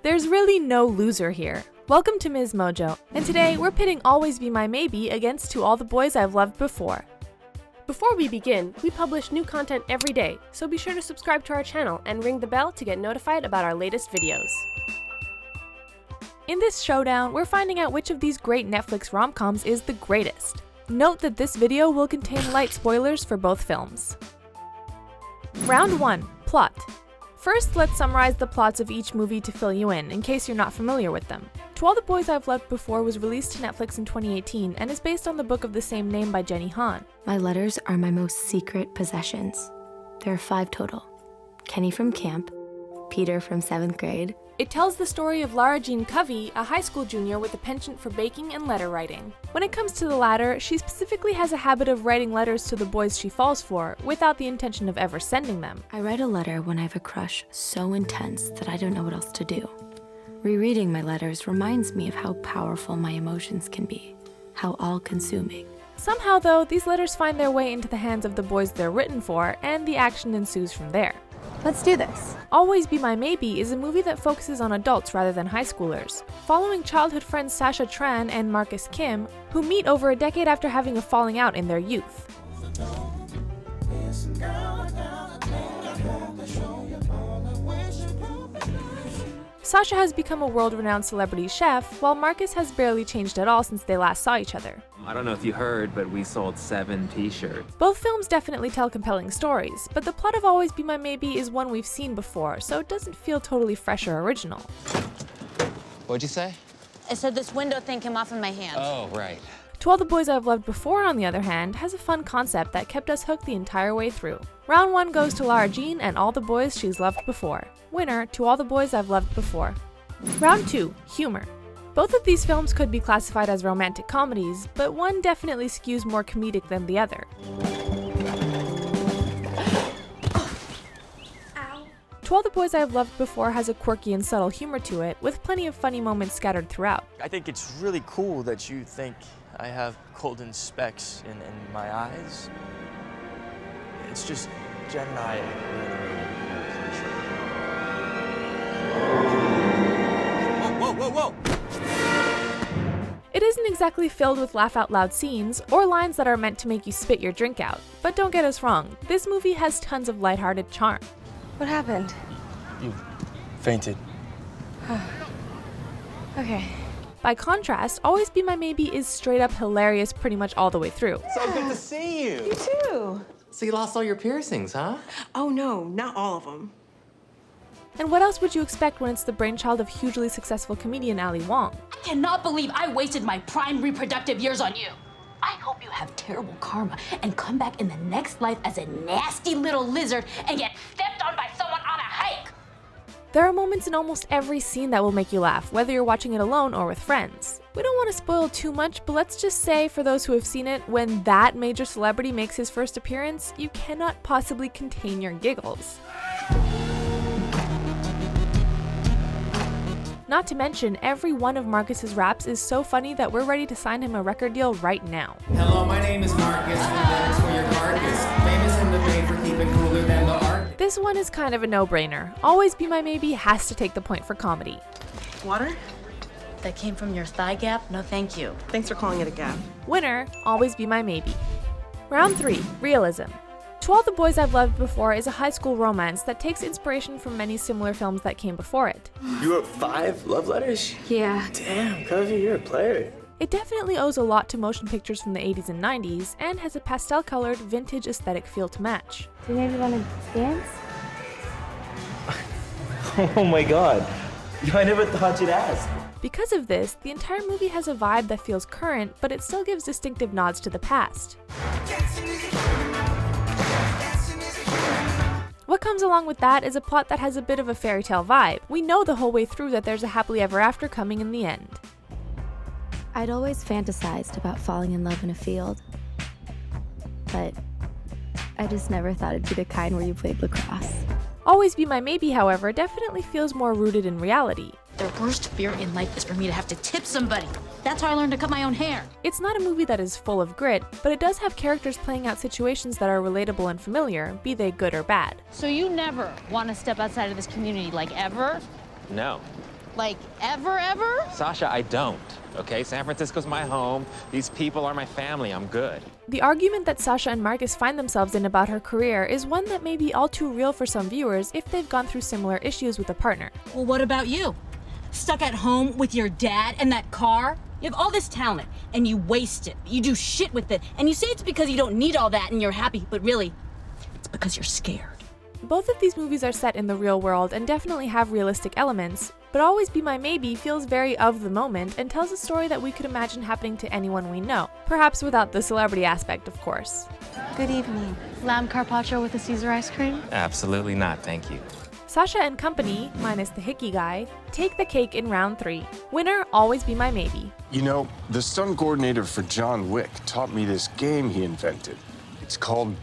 There's really no loser here. Welcome to MsMojo, and today we're pitting Always Be My Maybe against To All the Boys I've Loved Before. Before we begin, we publish new content every day, so be sure to subscribe to our channel and ring the bell to get notified about our latest videos. In this showdown, we're finding out which of these great Netflix rom-coms is the greatest. Note that this video will contain light spoilers for both films. Round 1. Plot. First, let's summarize the plots of each movie to fill you in case you're not familiar with them. To All the Boys I've Loved Before was released to Netflix in 2018 and is based on the book of the same name by Jenny Han. My letters are my most secret possessions. There are 5 total. Kenny from camp, Peter from 7th grade. It tells the story of Lara Jean Covey, a high school junior with a penchant for baking and letter writing. When it comes to the latter, she specifically has a habit of writing letters to the boys she falls for, without the intention of ever sending them. I write a letter when I have a crush so intense that I don't know what else to do. Rereading my letters reminds me of how powerful my emotions can be, how all-consuming. Somehow though, these letters find their way into the hands of the boys they're written for, and the action ensues from there. Let's do this. Always Be My Maybe is a movie that focuses on adults rather than high schoolers, following childhood friends Sasha Tran and Marcus Kim, who meet over a decade after having a falling out in their youth. Sasha has become a world-renowned celebrity chef, while Marcus has barely changed at all since they last saw each other. I don't know if you heard, but we sold 7 t-shirts. Both films definitely tell compelling stories, but the plot of Always Be My Maybe is one we've seen before, so it doesn't feel totally fresh or original. What'd you say? I said this window thing came off in my hand. Oh, right. To All the Boys I've Loved Before, on the other hand, has a fun concept that kept us hooked the entire way through. Round 1 goes to Lara Jean and all the boys she's loved before. Winner, To All the Boys I've Loved Before. Round 2. Humor. Both of these films could be classified as romantic comedies, but one definitely skews more comedic than the other. To All the Boys I've Loved Before has a quirky and subtle humor to it, with plenty of funny moments scattered throughout. I think it's really cool that you think I have golden specks in my eyes. It's just Jen and I Whoa! It isn't exactly filled with laugh-out-loud scenes, or lines that are meant to make you spit your drink out. But don't get us wrong, this movie has tons of lighthearted charm. What happened? You fainted. Okay. By contrast, Always Be My Maybe is straight up hilarious pretty much all the way through. So good to see you. You too. So you lost all your piercings, huh? Oh no, not all of them. And what else would you expect when it's the brainchild of hugely successful comedian Ali Wong? I cannot believe I wasted my prime reproductive years on you. I hope you have terrible karma and come back in the next life as a nasty little lizard and get stepped on by someone on a hike. There are moments in almost every scene that will make you laugh, whether you're watching it alone or with friends. We don't want to spoil too much, but let's just say, for those who have seen it, when that major celebrity makes his first appearance, you cannot possibly contain your giggles. Not to mention, every one of Marcus's raps is so funny that we're ready to sign him a record deal right now. Hello, my name is Marcus, and lyrics for your carcass. Famous in the bay for keeping cooler than the Arctic. This one is kind of a no-brainer. Always Be My Maybe has to take the point for comedy. Water? That came from your thigh gap? No, thank you. Thanks for calling it a gap. Winner, Always Be My Maybe. Round 3. Realism. To All the Boys I've Loved Before is a high school romance that takes inspiration from many similar films that came before it. You wrote 5 love letters? Yeah. Damn, Covey, you're a player. It definitely owes a lot to motion pictures from the 80s and 90s, and has a pastel-colored, vintage aesthetic feel to match. Do you maybe want to dance? Oh my god. I never thought you'd ask. Because of this, the entire movie has a vibe that feels current, but it still gives distinctive nods to the past. What comes along with that is a plot that has a bit of a fairy tale vibe. We know the whole way through that there's a happily ever after coming in the end. I'd always fantasized about falling in love in a field, but I just never thought it'd be the kind where you played lacrosse. Always Be My Maybe, however, definitely feels more rooted in reality. The worst fear in life is for me to have to tip somebody. That's how I learned to cut my own hair. It's not a movie that is full of grit, but it does have characters playing out situations that are relatable and familiar, be they good or bad. So you never want to step outside of this community, like ever? No. Like, ever? Sasha, I don't, okay? San Francisco's my home. These people are my family. I'm good. The argument that Sasha and Marcus find themselves in about her career is one that may be all too real for some viewers if they've gone through similar issues with a partner. Well, what about you? Stuck at home with your dad and that car? You have all this talent, and you waste it. You do shit with it, and you say it's because you don't need all that and you're happy, but really, it's because you're scared. Both of these movies are set in the real world and definitely have realistic elements, but Always Be My Maybe feels very of the moment and tells a story that we could imagine happening to anyone we know, perhaps without the celebrity aspect, of course. Good evening. Lamb carpaccio with a Caesar ice cream? Absolutely not, thank you. Sasha and company, minus the hickey guy, take the cake in round 3. Winner, Always Be My Maybe. You know, the stunt coordinator for John Wick taught me this game he invented. It's called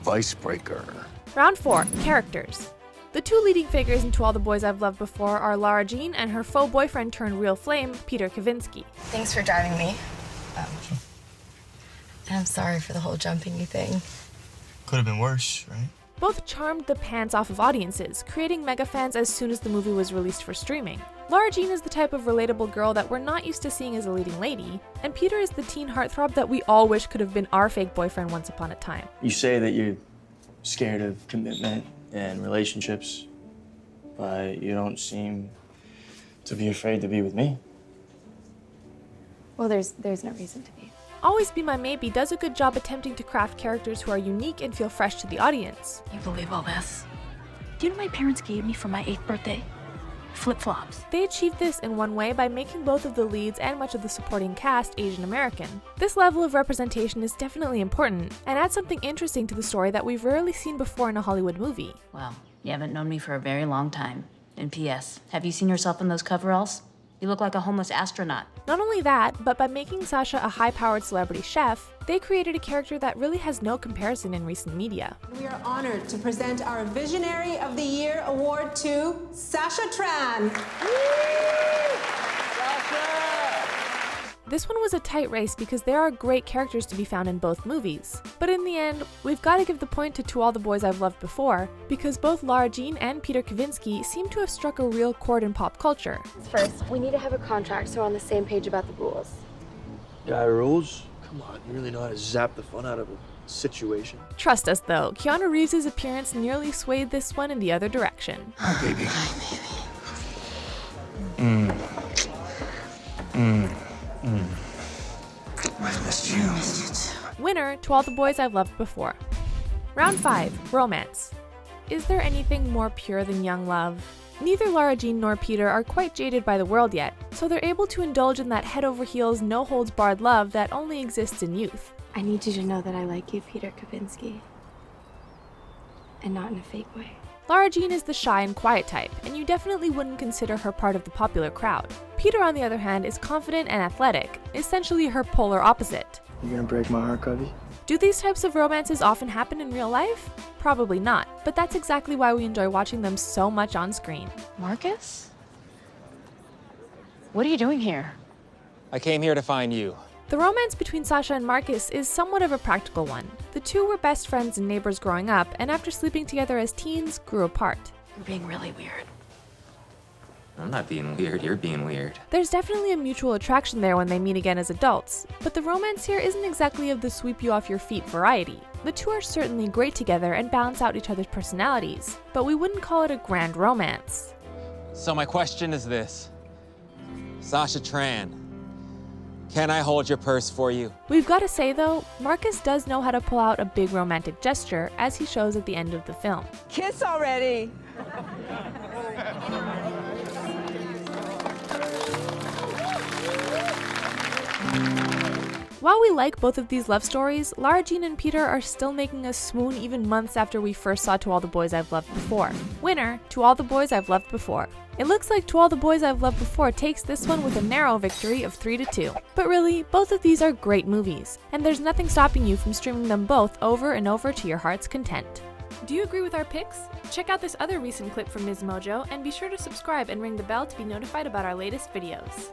Vicebreaker. Round 4, characters. The two leading figures in To All the Boys I've Loved Before are Lara Jean and her faux boyfriend turned real flame, Peter Kavinsky. Thanks for driving me. I'm sorry for the whole jumping you thing. Could have been worse, right? Both charmed the pants off of audiences, creating mega fans as soon as the movie was released for streaming. Lara Jean is the type of relatable girl that we're not used to seeing as a leading lady, and Peter is the teen heartthrob that we all wish could have been our fake boyfriend once upon a time. You say that you're scared of commitment and relationships, but you don't seem to be afraid to be with me. Well, there's no reason to be. Always Be My Maybe does a good job attempting to craft characters who are unique and feel fresh to the audience. You believe all this? Do you know what my parents gave me for my 8th birthday? Flip-flops. They achieved this in one way by making both of the leads and much of the supporting cast Asian American. This level of representation is definitely important, and adds something interesting to the story that we've rarely seen before in a Hollywood movie. Well, you haven't known me for a very long time. And P.S., have you seen yourself in those coveralls? You look like a homeless astronaut. Not only that, but by making Sasha a high-powered celebrity chef, they created a character that really has no comparison in recent media. We are honored to present our Visionary of the Year award to Sasha Tran. This one was a tight race because there are great characters to be found in both movies. But in the end, we've got to give the point to All the Boys I've Loved Before, because both Lara Jean and Peter Kavinsky seem to have struck a real chord in pop culture. First, we need to have a contract so we're on the same page about the rules. Guy rules? Come on, you really know how to zap the fun out of a situation. Trust us though, Keanu Reeves' appearance nearly swayed this one in the other direction. Hi, baby. I missed you. Winner, To All the Boys I've Loved Before. Round 5, romance. Is there anything more pure than young love? Neither Lara Jean nor Peter are quite jaded by the world yet, so they're able to indulge in that head-over-heels, no-holds-barred love that only exists in youth. I need you to know that I like you, Peter Kavinsky. And not in a fake way. Lara Jean is the shy and quiet type, and you definitely wouldn't consider her part of the popular crowd. Peter, on the other hand, is confident and athletic, essentially her polar opposite. You gonna break my heart, Cubby? Do these types of romances often happen in real life? Probably not, but that's exactly why we enjoy watching them so much on screen. Marcus? What are you doing here? I came here to find you. The romance between Sasha and Marcus is somewhat of a practical one. The two were best friends and neighbors growing up, and after sleeping together as teens, grew apart. You're being really weird. I'm not being weird, you're being weird. There's definitely a mutual attraction there when they meet again as adults, but the romance here isn't exactly of the sweep you off your feet variety. The two are certainly great together and balance out each other's personalities, but we wouldn't call it a grand romance. So my question is this. Sasha Tran, can I hold your purse for you? We've got to say though, Marcus does know how to pull out a big romantic gesture, as he shows at the end of the film. Kiss already. While we like both of these love stories, Lara Jean and Peter are still making us swoon even months after we first saw To All the Boys I've Loved Before. Winner, To All the Boys I've Loved Before. It looks like To All the Boys I've Loved Before takes this one with a narrow victory of 3-2. But really, both of these are great movies, and there's nothing stopping you from streaming them both over and over to your heart's content. Do you agree with our picks? Check out this other recent clip from MsMojo, and be sure to subscribe and ring the bell to be notified about our latest videos.